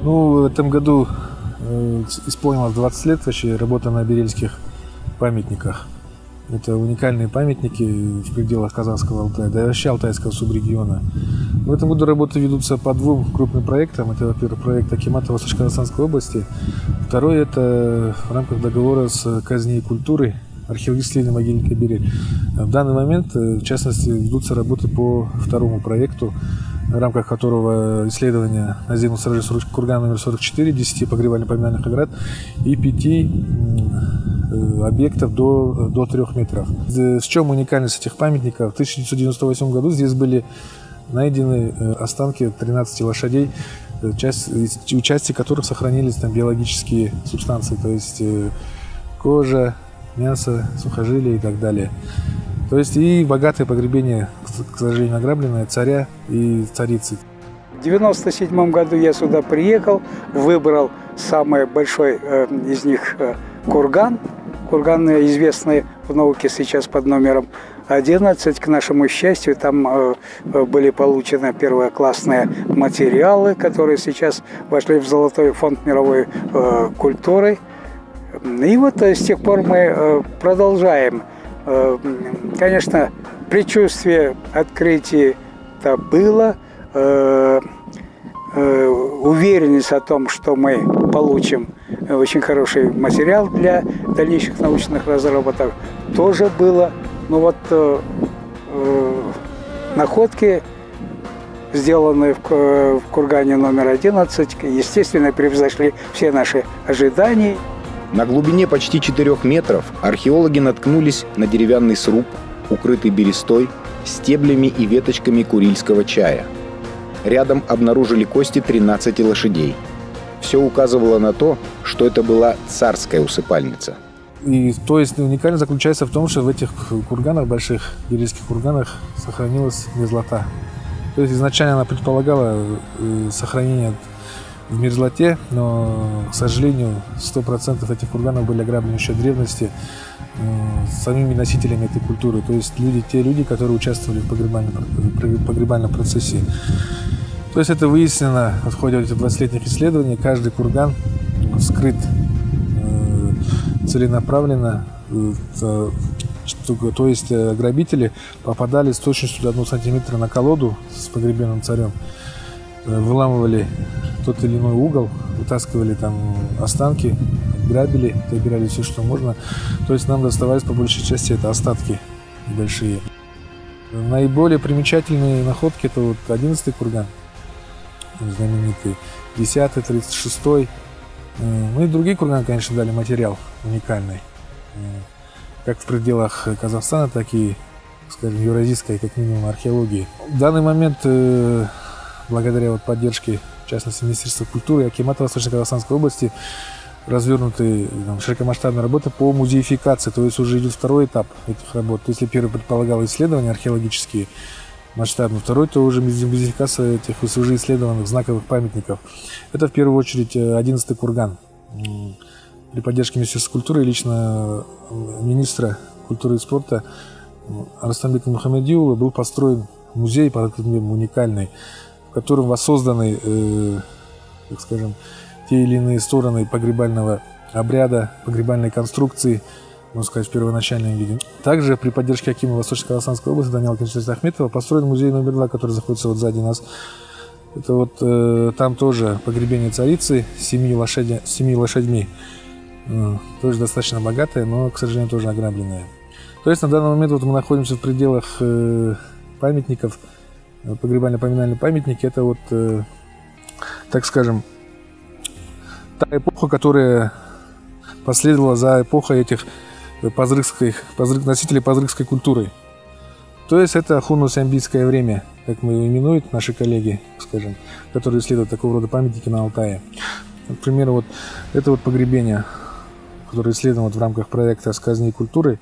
Ну, в этом году исполнилось 20 лет вообще работа на берельских памятниках. Это уникальные памятники в пределах Казахского Алтая, да и вообще Алтайского субрегиона. В этом году работы ведутся по двум крупным проектам. Это, во-первых, проект Акимата Восточно-Казахстанской области. Второй – это в рамках договора с Казней культуры археологической могильника Берель. В данный момент, в частности, ведутся работы по второму проекту, в рамках которого исследования наземных сооружений кургана номер 44, 10 погребально-поминальных оград и 5 объектов до 3 метров. В чем уникальность этих памятников? В 1998 году здесь были найдены останки 13 лошадей, части которых сохранились там биологические субстанции, то есть кожа, мясо, сухожилия и так далее. То есть и богатое погребение, к сожалению, награбленное царя и царицы. В 1997 году я сюда приехал, выбрал самый большой из них курган. Курган известный в науке сейчас под номером 11. К нашему счастью, там были получены первоклассные материалы, которые сейчас вошли в Золотой фонд мировой культуры. И вот с тех пор мы продолжаем. Конечно, предчувствие открытия-то было, уверенность о том, что мы получим очень хороший материал для дальнейших научных разработок, тоже было. Но вот находки, сделанные в кургане номер 11, естественно, превзошли все наши ожидания. На глубине почти 4 метров археологи наткнулись на деревянный сруб, укрытый берестой, стеблями и веточками курильского чая. Рядом обнаружили кости 13 лошадей. Все указывало на то, что это была царская усыпальница. И то есть уникальность заключается в том, что в этих курганах, больших берельских курганах, сохранилась мерзлота. То есть изначально она предполагала сохранение в мерзлоте, но, к сожалению, 100% этих курганов были ограблены еще в древности самими носителями этой культуры, то есть те люди, которые участвовали в погребальном процессе. То есть это выяснено в ходе этих 20-летних исследований. Каждый курган скрыт целенаправленно, то есть грабители попадали с точностью до 1 сантиметра на колоду с погребенным царем, выламывали тот или иной угол, вытаскивали там останки, грабили, забирали все, что можно. То есть нам доставались по большей части это остатки большие. Наиболее примечательные находки — это вот 11-й курган, знаменитый, 10-й, 36-й. Ну и другие курганы, конечно, дали материал уникальный, как в пределах Казахстана, так и, скажем, евразийской, как минимум, археологии. В данный момент, благодаря вот поддержке, в частности, Министерства культуры и Акимата Восточно-Казахстанской области, развернуты широкомасштабные работы по музеификации, то есть уже идет второй этап этих работ. Если первый предполагал исследования археологические масштабные, второй — то уже музеификация этих уже исследованных знаковых памятников. Это в первую очередь 11-й курган. При поддержке Министерства культуры и лично министра культуры и спорта Арыстанбека Мухамедиула был построен музей уникальный, в котором воссозданы, так скажем, те или иные стороны погребального обряда, погребальной конструкции, можно сказать, в первоначальном виде. Также при поддержке акима Восточно-Казахстанской области Даниила Константиновича Ахметова построен музей номер 2, который находится вот сзади нас. Это вот там тоже погребение царицы с 7 лошадьми. Тоже достаточно богатое, но, к сожалению, тоже ограбленное. То есть на данный момент вот мы находимся в пределах памятников, погребально-поминальные памятники. Это вот, так скажем, та эпоха, которая последовала за эпохой этих носителей пазрыкской культуры. То есть это хунно-сямбийское время, как мы его именуют наши коллеги, скажем, которые исследуют такого рода памятники на Алтае. Например, вот это вот погребение, которое исследовано в рамках проекта «С казней культуры»,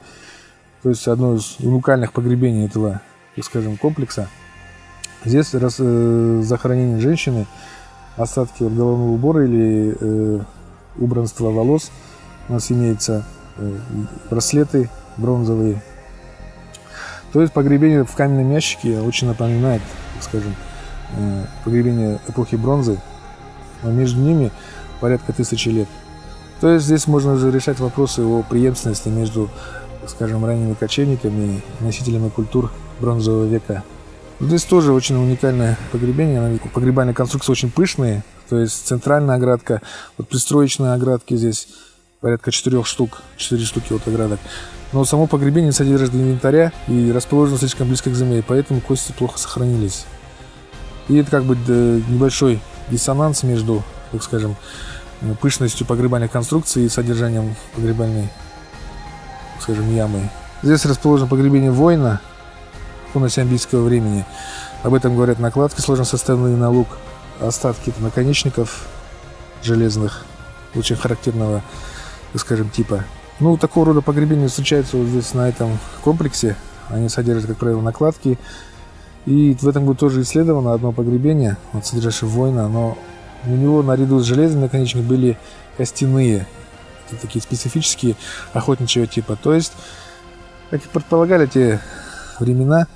то есть одно из уникальных погребений этого, так скажем, комплекса. Здесь захоронение женщины, остатки от головного убора или убранства волос. У нас имеются браслеты бронзовые. То есть погребение в каменном ящике очень напоминает, так скажем, погребение эпохи бронзы. но между ними порядка 1000 лет. То есть здесь можно уже решать вопросы о преемственности между, скажем, ранними кочевниками и носителями культур бронзового века. Здесь тоже очень уникальное погребение. Погребальные конструкции очень пышные. То есть центральная оградка, вот пристроечные оградки здесь порядка 4 штук, 4 штуки вот оградок. Но само погребение не содержит инвентаря и расположено слишком близко к земле, поэтому кости плохо сохранились. И это как бы небольшой диссонанс между, так скажем, пышностью погребальных конструкций и содержанием погребальной, так скажем, ямы. Здесь расположено погребение воина хунно-сямбийского времени. Об этом говорят накладки, сложно составленные на лук, остатки наконечников железных, очень характерного, так скажем, типа. Ну, такого рода погребения встречаются вот здесь, на этом комплексе. Они содержат, как правило, накладки. И в этом году тоже исследовано одно погребение, вот, содержащее воина, но у него наряду с железными наконечниками были костяные, такие специфические охотничьего типа. То есть, как и предполагали те времена,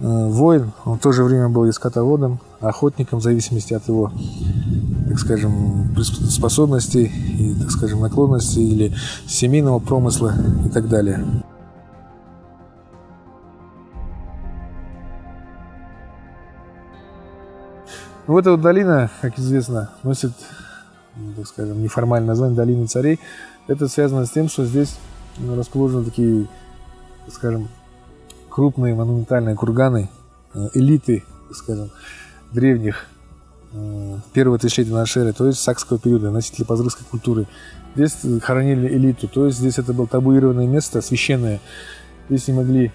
воин, он в то же время был и скотоводом, охотником, в зависимости от его, так скажем, способностей и, так скажем, наклонностей или семейного промысла и так далее. Вот эта вот долина, как известно, носит, так скажем, неформальное название «Долина царей». Это связано с тем, что здесь расположены такие, так скажем, крупные монументальные курганы, элиты, так скажем, древних, первого тысячелетия нашей эры, то есть сакского периода, носители пазырской культуры. Здесь хоронили элиту, то есть здесь это было табуированное место, священное. Здесь не могли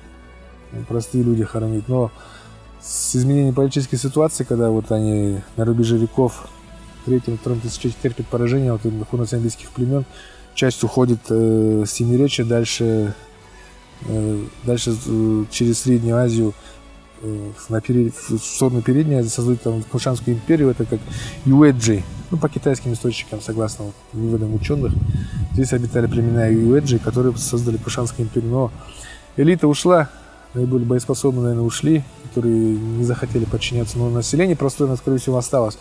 простые люди хоронить, но с изменением политической ситуации, когда вот они на рубеже веков, в 3-2 тысячелетии терпят поражение вот хунно-сямбийских племен, часть уходит с Семиречья дальше через Среднюю Азию в сторону Передней Азии, создают там Кушанскую империю, это как Юэджи, ну, по китайским источникам, согласно выводам ученых. Здесь обитали племена Юэджи, которые создали Кушанскую империю, но элита ушла, наиболее боеспособные, наверное, ушли, которые не захотели подчиняться, но население простое, скорее всего, осталось.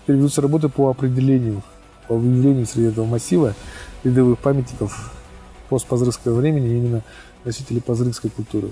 Теперь ведутся работы по выявлению среди этого массива рядовых памятников постпазырского времени, именно носителей пазырской культуры.